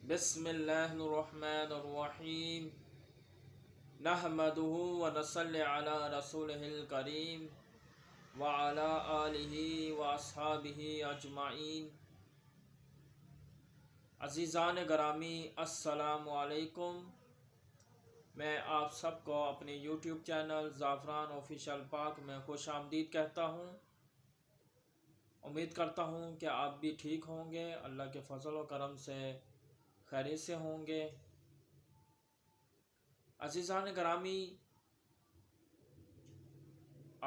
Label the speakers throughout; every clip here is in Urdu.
Speaker 1: بسم اللہ الرحمن الرحیم نحمده ونصلی علی رسولہ الکریم وعلی آلہ واصحابہ اجمعین۔ عزیزان گرامی، السلام علیکم۔ میں آپ سب کو اپنے یوٹیوب چینل زعفران آفیشیل پاک میں خوش آمدید کہتا ہوں۔ امید کرتا ہوں کہ آپ بھی ٹھیک ہوں گے، اللہ کے فضل و کرم سے خیریت سے ہوں گے۔ عزیزان گرامی،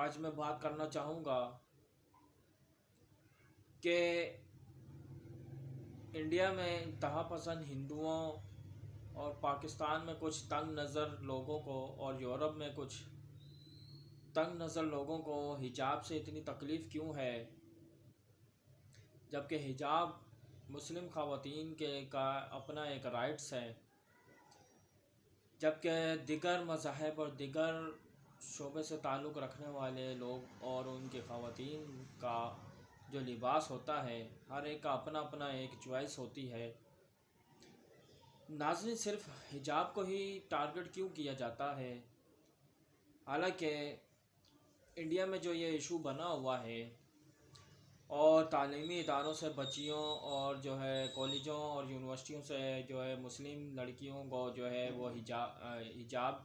Speaker 1: آج میں بات کرنا چاہوں گا کہ انڈیا میں انتہا پسند ہندوؤں اور پاکستان میں کچھ تنگ نظر لوگوں کو اور یورپ میں کچھ تنگ نظر لوگوں کو حجاب سے اتنی تکلیف کیوں ہے، جبکہ حجاب مسلم خواتین کا اپنا ایک رائٹس ہے، جبکہ دیگر مذاہب اور دیگر شعبے سے تعلق رکھنے والے لوگ اور ان کی خواتین کا جو لباس ہوتا ہے، ہر ایک کا اپنا اپنا ایک چوائس ہوتی ہے۔ ناظرین، صرف حجاب کو ہی ٹارگٹ کیوں کیا جاتا ہے؟ حالانکہ انڈیا میں جو یہ ایشو بنا ہوا ہے اور تعلیمی اداروں سے بچیوں اور جو ہے کالجوں اور یونیورسٹیوں سے جو ہے مسلم لڑکیوں کو جو ہے وہ حجاب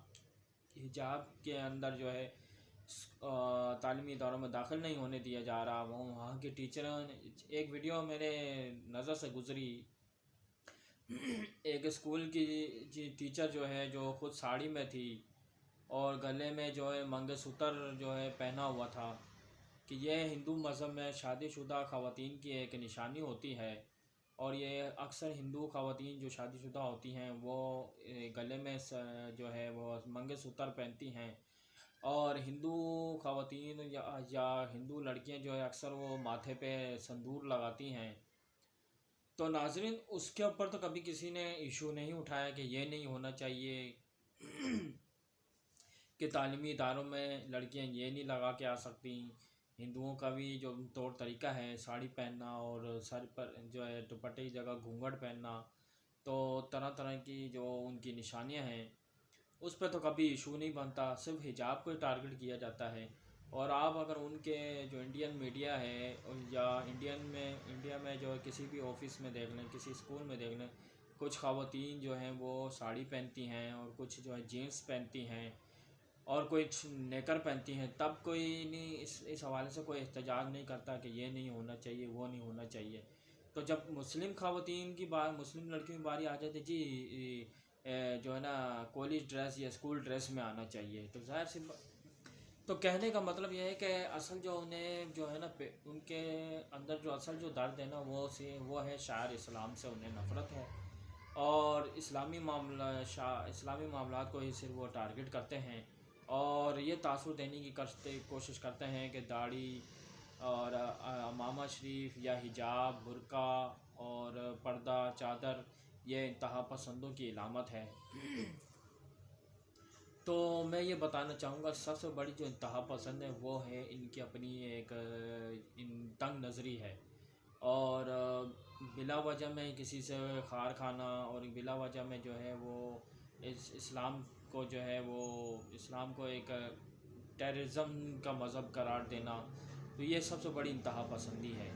Speaker 1: کے اندر جو ہے تعلیمی اداروں میں داخل نہیں ہونے دیا جا رہا۔ وہاں کے ٹیچروں نے ایک ویڈیو میرے نظر سے گزری، ایک اسکول کی ٹیچر جو ہے جو خود ساڑی میں تھی اور گلے میں جو ہے منگل سوتر جو ہے پہنا ہوا تھا کہ یہ ہندو مذہب میں شادی شدہ خواتین کی ایک نشانی ہوتی ہے، اور یہ اکثر ہندو خواتین جو شادی شدہ ہوتی ہیں وہ گلے میں جو ہے وہ منگل سوتر پہنتی ہیں، اور ہندو خواتین یا ہندو لڑکیاں جو ہے اکثر وہ ماتھے پہ سندور لگاتی ہیں۔ تو ناظرین، اس کے اوپر تو کبھی کسی نے ایشو نہیں اٹھایا کہ یہ نہیں ہونا چاہیے کہ تعلیمی اداروں میں لڑکیاں یہ نہیں لگا کے آ سکتی۔ ہندوؤں کا بھی جو طور طریقہ ہے ساڑی پہننا اور سر پر جو ہے دوپٹے کی جگہ گھونگھٹ پہننا، تو طرح طرح کی جو ان کی نشانیاں ہیں اس پہ تو کبھی ایشو نہیں بنتا، صرف حجاب کو ہی ٹارگٹ کیا جاتا ہے۔ اور آپ اگر ان کے جو انڈین میڈیا ہے یا انڈیا میں جو کسی بھی آفس میں دیکھ لیں، کسی اسکول میں دیکھ لیں، کچھ خواتین جو ہیں وہ ساڑی پہنتی ہیں اور کچھ جو ہے جینس پہنتی ہیں اور کچھ نیکر پہنتی ہیں، تب کوئی نہیں اس حوالے سے کوئی احتجاج نہیں کرتا کہ یہ نہیں ہونا چاہیے، وہ نہیں ہونا چاہیے۔ تو جب مسلم خواتین کی مسلم لڑکیوں کی باری آ جاتی جی جو ہے نا کالج ڈریس یا اسکول ڈریس میں آنا چاہیے، تو ظاہر سی تو کہنے کا مطلب یہ ہے کہ اصل جو انہیں جو ہے نا ان کے اندر جو اصل جو درد ہے نا وہ ہے شاعر اسلام سے انہیں نفرت ہے، اور اسلامی معاملات کو ہی صرف وہ ٹارگٹ کرتے ہیں اور یہ تاثر دینے کی کوشش کرتے ہیں کہ داڑھی اور عمامہ شریف یا حجاب، برقع اور پردہ چادر یہ انتہا پسندوں کی علامت ہے۔ تو میں یہ بتانا چاہوں گا سب سے بڑی جو انتہا پسند ہے وہ ہے ان کی اپنی ایک تنگ نظری ہے، اور بلا وجہ میں کسی سے خار کھانا اور بلا وجہ میں جو ہے وہ اسلام کو جو ہے وہ اسلام کو ایک ٹیررزم کا مذہب قرار دینا، تو یہ سب سے بڑی انتہا پسندی ہے۔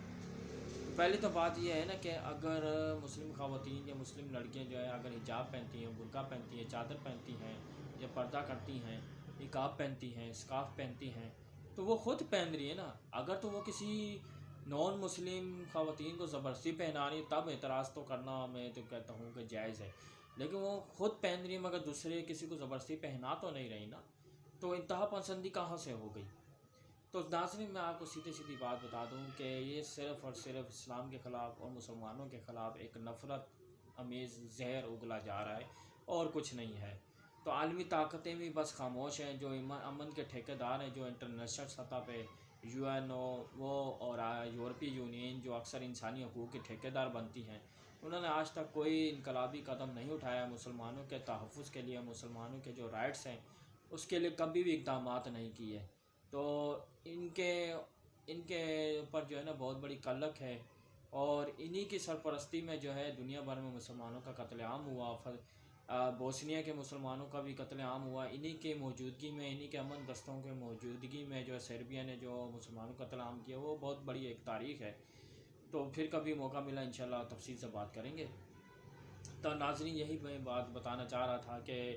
Speaker 1: پہلی تو بات یہ ہے نا کہ اگر مسلم خواتین یا مسلم لڑکیاں جو ہے اگر حجاب پہنتی ہیں، برقع پہنتی ہیں، چادر پہنتی ہیں یا پردہ کرتی ہیں، نقاب پہنتی ہیں، اسکارف پہنتی ہیں، تو وہ خود پہن رہی ہے نا۔ اگر تو وہ کسی نان مسلم خواتین کو زبردستی پہنا رہی ہے تب اعتراض تو کرنا میں تو کہتا ہوں کہ جائز ہے، لیکن وہ خود پہن رہی ہے مگر دوسرے کسی کو زبردستی پہنا تو نہیں رہی نا، تو انتہا پسندی کہاں سے ہو گئی؟ تو ناظرین، میں آپ کو سیدھی بات بتا دوں کہ یہ صرف اور صرف اسلام کے خلاف اور مسلمانوں کے خلاف ایک نفرت امیز زہر اگلا جا رہا ہے اور کچھ نہیں ہے۔ تو عالمی طاقتیں بھی بس خاموش ہیں، جو امن کے ٹھیکیدار ہیں، جو انٹرنیشنل سطح پہ UN وہ اور یورپی یونین جو اکثر انسانی حقوق کے ٹھیکیدار بنتی ہیں، انہوں نے آج تک کوئی انقلابی قدم نہیں اٹھایا مسلمانوں کے تحفظ کے لیے، مسلمانوں کے جو رائٹس ہیں اس کے لیے کبھی بھی اقدامات نہیں کیے۔ تو ان کے اوپر جو ہے نا بہت بڑی کلک ہے اور انہی کی سرپرستی میں جو ہے دنیا بھر میں مسلمانوں کا قتل عام ہوا. بوسنیا کے مسلمانوں کا بھی قتل عام ہوا. انہی کے موجودگی میں، انہی کے امن دستوں کے موجودگی میں جو ہے سربیا نے جو مسلمانوں کا قتل عام کیا، وہ بہت بڑی ایک تاریخ ہے. تو پھر کبھی موقع ملا انشاءاللہ تفصیل سے بات کریں گے. تو ناظرین یہی میں بات بتانا چاہ رہا تھا کہ،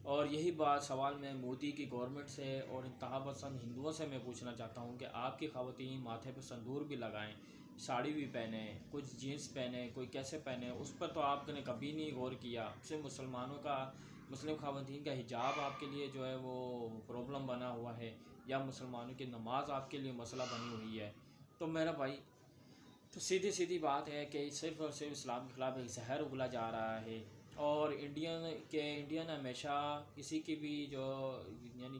Speaker 1: اور یہی بات سوال میں مودی کی گورنمنٹ سے اور انتہا پسند ہندوؤں سے میں پوچھنا چاہتا ہوں کہ آپ کی خواتین ماتھے پہ سندور بھی لگائیں، ساڑی بھی پہنیں، کچھ جینس پہنیں، کوئی کیسے پہنے، اس پر تو آپ نے کبھی نہیں غور کیا. صرف مسلمانوں کا، مسلم خواتین کا حجاب آپ کے لیے جو ہے وہ پرابلم بنا ہوا ہے، یا مسلمانوں کی نماز آپ کے لیے مسئلہ بنی ہوئی ہے. تو میرا بھائی، تو سیدھی بات ہے کہ صرف اور صرف اسلام کے خلاف ایک زہر اگلا جا رہا ہے. اور انڈین ہمیشہ کسی کی بھی جو، یعنی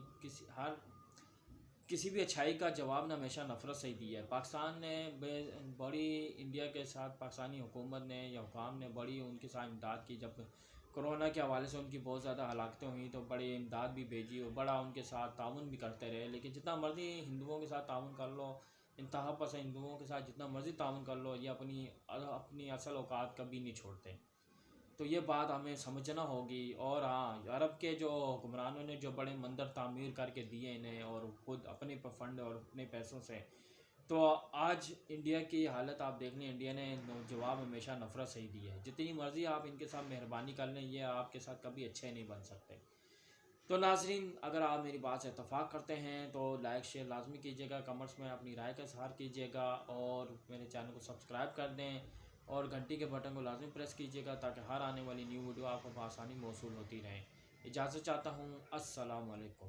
Speaker 1: کسی بھی اچھائی کا جواب نہ ہمیشہ نفرت سے ہی دیا ہے. پاکستان نے بڑی، انڈیا کے ساتھ پاکستانی حکومت نے یا حکام نے بڑی ان کے ساتھ امداد کی. جب کرونا کے حوالے سے ان کی بہت زیادہ ہلاکتیں ہوئیں تو بڑی امداد بھی بھیجی اور بڑا ان کے ساتھ تعاون بھی کرتے رہے. لیکن جتنا مرضی ہندوؤں کے ساتھ تعاون کر لو، انتہا پسند ہندوؤں کے ساتھ جتنا مرضی تعاون کر لو، یہ اپنی اصل اوقات کبھی نہیں چھوڑتے. تو یہ بات ہمیں سمجھنا ہوگی. اور ہاں، عرب کے جو حکمرانوں نے جو بڑے مندر تعمیر کر کے دیے انہیں، اور خود اپنے فنڈ اور اپنے پیسوں سے، تو آج انڈیا کی حالت آپ دیکھ لیں، انڈیا نے جواب ہمیشہ نفرت سے ہی دیا ہے. جتنی مرضی آپ ان کے ساتھ مہربانی کر لیں، یہ آپ کے ساتھ کبھی اچھے نہیں بن سکتے. تو ناظرین، اگر آپ میری بات سے اتفاق کرتے ہیں تو لائک شیئر لازمی کیجیے گا، کمنٹس میں اپنی رائے کا اظہار کیجیے گا، اور میرے چینل کو سبسکرائب کر دیں، اور گھنٹی کے بٹن کو لازمی پریس کیجیے گا تاکہ ہر آنے والی نیو ویڈیو آپ کو بآسانی موصول ہوتی رہیں. اجازت چاہتا ہوں. السلام علیکم.